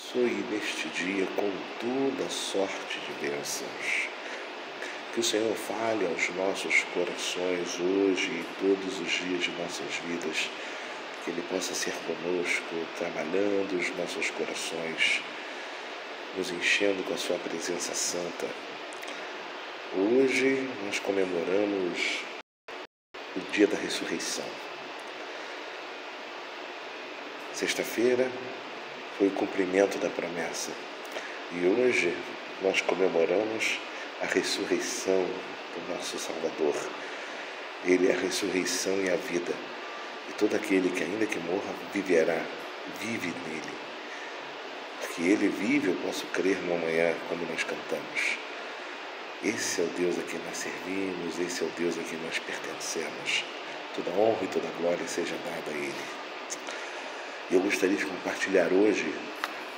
abençoe neste dia com toda sorte de bênçãos. Que o Senhor fale aos nossos corações hoje e todos os dias de nossas vidas. Que Ele possa ser conosco, trabalhando os nossos corações, nos enchendo com a sua presença santa. Hoje nós comemoramos o dia da ressurreição. Sexta-feira foi o cumprimento da promessa. E hoje nós comemoramos a ressurreição do nosso Salvador. Ele é a ressurreição e a vida. E todo aquele que ainda que morra viverá, vive nele. Porque ele vive, eu posso crer no amanhã, como nós cantamos. Esse é o Deus a quem nós servimos, esse é o Deus a quem nós pertencemos. Toda honra e toda glória seja dada a Ele. Eu gostaria de compartilhar hoje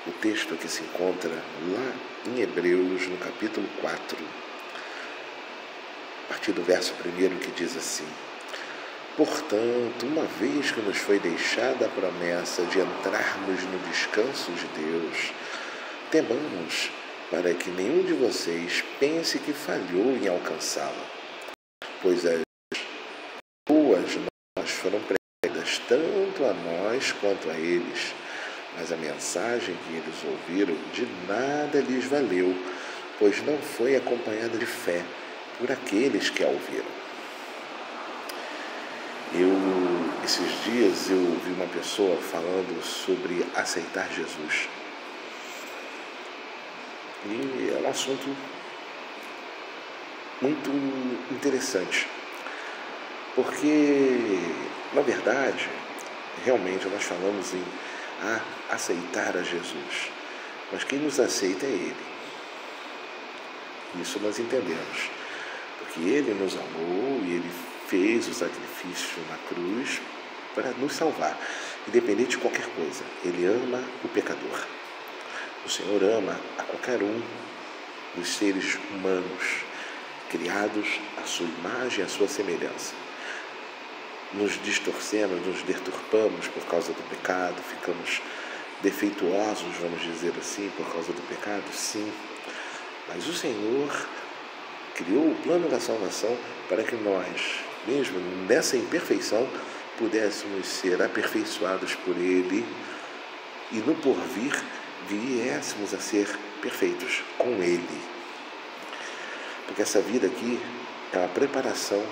o texto que se encontra lá em Hebreus, no capítulo 4, a partir do verso 1, que diz assim: Portanto, uma vez que nos foi deixada a promessa de entrarmos no descanso de Deus, temamos para que nenhum de vocês pense que falhou em alcançá-la, pois as boas novas foram pregadas tanto a nós quanto a eles, mas a mensagem que eles ouviram de nada lhes valeu, pois não foi acompanhada de fé por aqueles que a ouviram. Esses dias eu ouvi uma pessoa falando sobre aceitar Jesus. E é um assunto muito interessante, porque, na verdade, realmente nós falamos em aceitar a Jesus, mas quem nos aceita é Ele. Isso nós entendemos, porque Ele nos amou e Ele fez o sacrifício na cruz para nos salvar, independente de qualquer coisa. Ele ama o pecador. O Senhor ama a qualquer um dos seres humanos, criados à sua imagem e à sua semelhança. Nos distorcemos, nos deturpamos por causa do pecado, ficamos defeituosos, vamos dizer assim, por causa do pecado, sim. Mas o Senhor criou o plano da salvação para que nós, mesmo nessa imperfeição, pudéssemos ser aperfeiçoados por Ele e no porvir viéssemos a ser perfeitos com Ele. Porque essa vida aqui é uma preparação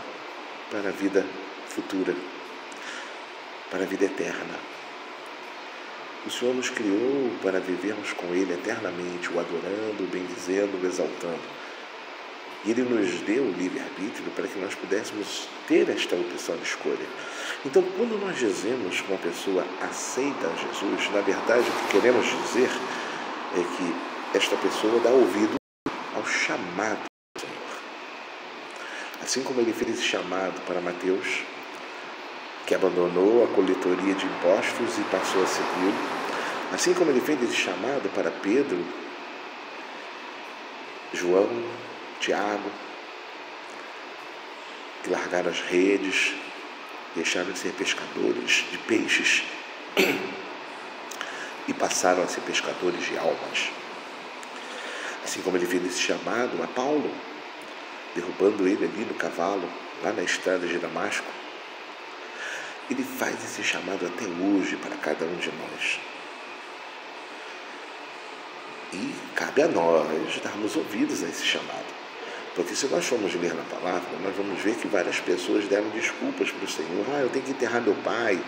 para a vida futura, para a vida eterna. O Senhor nos criou para vivermos com Ele eternamente, o adorando, o bendizendo, o exaltando. E Ele nos deu o livre-arbítrio para que nós pudéssemos ter esta opção de escolha. Então, quando nós dizemos que uma pessoa aceita Jesus, na verdade o que queremos dizer é que esta pessoa dá ouvido ao chamado do Senhor. Assim como Ele fez esse chamado para Mateus, que abandonou a coletoria de impostos e passou a segui-lo, assim como Ele fez esse chamado para Pedro, João, Tiago, que largaram as redes, deixaram de ser pescadores de peixes e passaram a ser pescadores de almas. Assim como Ele fez esse chamado a Paulo, derrubando ele ali no cavalo, lá na estrada de Damasco, Ele faz esse chamado até hoje para cada um de nós. E cabe a nós darmos ouvidos a esse chamado. Porque se nós formos ler na palavra, nós vamos ver que várias pessoas deram desculpas para o Senhor. Eu tenho que enterrar meu pai.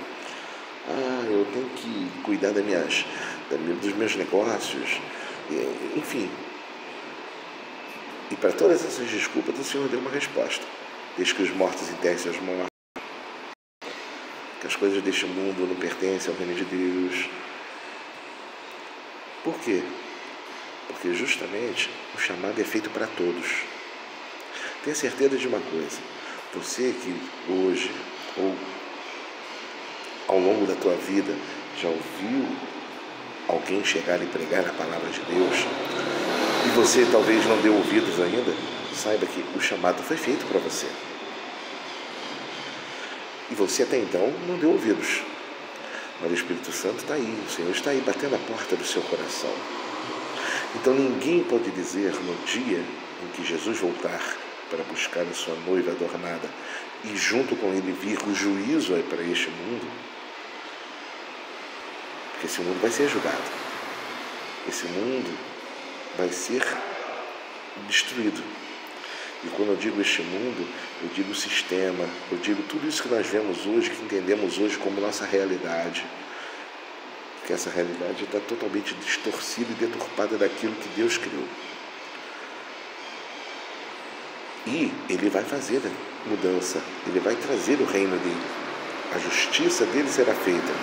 Eu tenho que cuidar dos meus negócios. Enfim. E para todas essas desculpas, o Senhor deu uma resposta. Desde que os mortos enterrem seus mortos, que as coisas deste mundo não pertencem ao reino de Deus. Por quê? Porque justamente o chamado é feito para todos. Tenha certeza de uma coisa: você que hoje ou ao longo da tua vida já ouviu alguém chegar e pregar a palavra de Deus e você talvez não deu ouvidos ainda, saiba que o chamado foi feito para você. E você até então não deu ouvidos. Mas o Espírito Santo está aí, o Senhor está aí batendo a porta do seu coração. Então ninguém pode dizer no dia em que Jesus voltar para buscar a sua noiva adornada e junto com ele vir o juízo para este mundo, porque esse mundo vai ser julgado, esse mundo vai ser destruído. E quando eu digo este mundo, eu digo o sistema, eu digo tudo isso que nós vemos hoje, que entendemos hoje como nossa realidade, que essa realidade está totalmente distorcida e deturpada daquilo que Deus criou. E Ele vai fazer a mudança, Ele vai trazer o reino dEle, a justiça dEle será feita.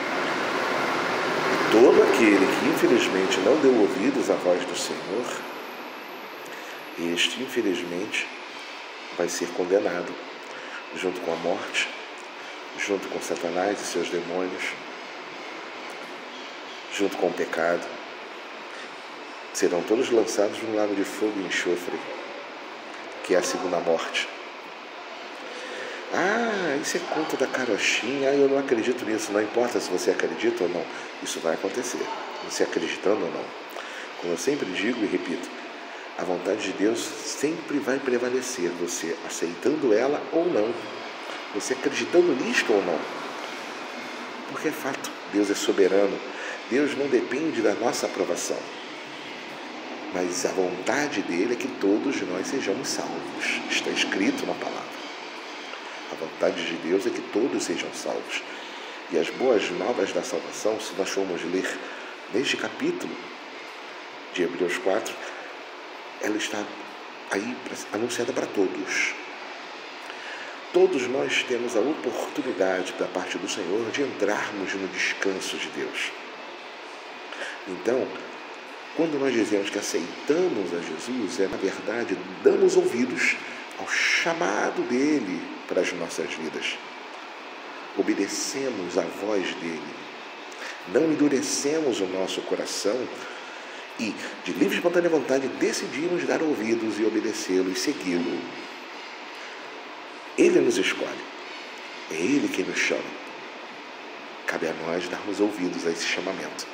E todo aquele que infelizmente não deu ouvidos à voz do Senhor, este infelizmente vai ser condenado, junto com a morte, junto com Satanás e seus demônios, junto com o pecado. Serão todos lançados num lago de fogo e enxofre, que é a segunda morte. Isso é conto da carochinha, eu não acredito nisso. Não importa se você acredita ou não, isso vai acontecer, você acreditando ou não. Como eu sempre digo e repito, a vontade de Deus sempre vai prevalecer, você aceitando ela ou não, você acreditando nisto ou não. Porque é fato, Deus é soberano, Deus não depende da nossa aprovação. Mas a vontade dele é que todos nós sejamos salvos. Está escrito na palavra. A vontade de Deus é que todos sejam salvos. E as boas novas da salvação, se nós formos ler neste capítulo de Hebreus 4, ela está aí anunciada para todos. Todos nós temos a oportunidade da parte do Senhor de entrarmos no descanso de Deus. Então, quando nós dizemos que aceitamos a Jesus, na verdade, damos ouvidos ao chamado dele para as nossas vidas. Obedecemos a voz dele. Não endurecemos o nosso coração e, de livre e espontânea vontade, decidimos dar ouvidos e obedecê-lo e segui-lo. Ele nos escolhe. É ele quem nos chama. Cabe a nós darmos ouvidos a esse chamamento.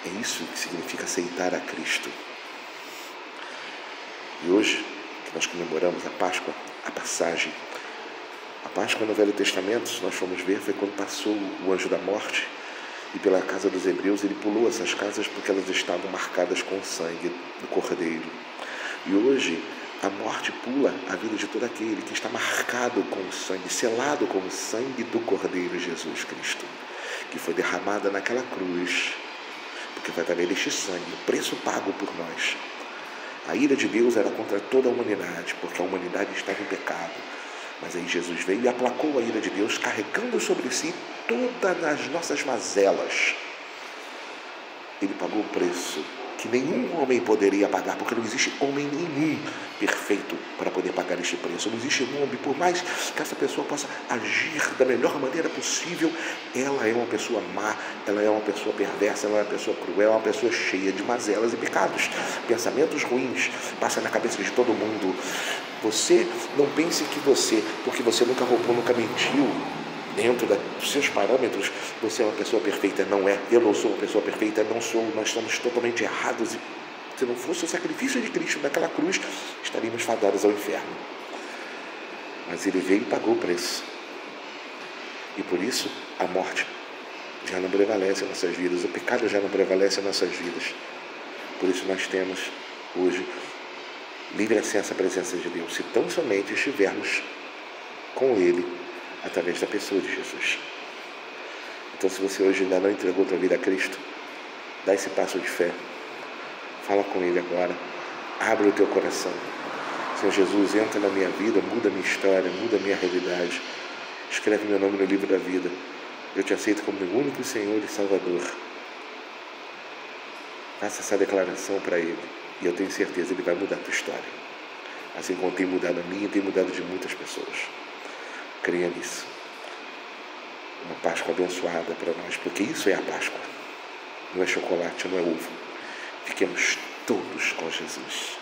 É isso que significa aceitar a Cristo. E hoje, que nós comemoramos a Páscoa, a passagem. A Páscoa no Velho Testamento, se nós formos ver, foi quando passou o anjo da morte e pela casa dos hebreus ele pulou essas casas porque elas estavam marcadas com o sangue do Cordeiro. E hoje a morte pula a vida de todo aquele que está marcado com o sangue, selado com o sangue do Cordeiro Jesus Cristo, que foi derramada naquela cruz, porque vai haver este sangue, o preço pago por nós. A ira de Deus era contra toda a humanidade, porque a humanidade estava em pecado. Mas aí Jesus veio e aplacou a ira de Deus, carregando sobre si todas as nossas mazelas. Ele pagou o preço que nenhum homem poderia pagar, porque não existe homem nenhum perfeito para poder pagar este preço. Não existe um homem, por mais que essa pessoa possa agir da melhor maneira possível, ela é uma pessoa má, ela é uma pessoa perversa, ela é uma pessoa cruel, é uma pessoa cheia de mazelas e pecados. Pensamentos ruins passam na cabeça de todo mundo. Você não pense que você, porque você nunca roubou, nunca mentiu, dentro dos seus parâmetros, você é uma pessoa perfeita. Não é. Eu não sou uma pessoa perfeita, não sou. Nós estamos totalmente errados. E se não fosse o sacrifício de Cristo naquela cruz, estaríamos fadados ao inferno. Mas ele veio e pagou o preço. E por isso, a morte já não prevalece em nossas vidas. O pecado já não prevalece em nossas vidas. Por isso nós temos hoje livre acesso à presença de Deus, se tão somente estivermos com Ele, através da pessoa de Jesus. Então, se você hoje ainda não entregou a tua vida a Cristo, dá esse passo de fé. Fala com Ele agora. Abre o teu coração. Senhor Jesus, entra na minha vida, muda a minha história, muda a minha realidade. Escreve meu nome no livro da vida. Eu te aceito como meu único Senhor e Salvador. Faça essa declaração para Ele. E eu tenho certeza que Ele vai mudar a tua história. Assim como tem mudado a minha e tem mudado de muitas pessoas. Creia nisso. Uma Páscoa abençoada para nós, porque isso é a Páscoa. Não é chocolate, não é ovo. Fiquemos todos com Jesus.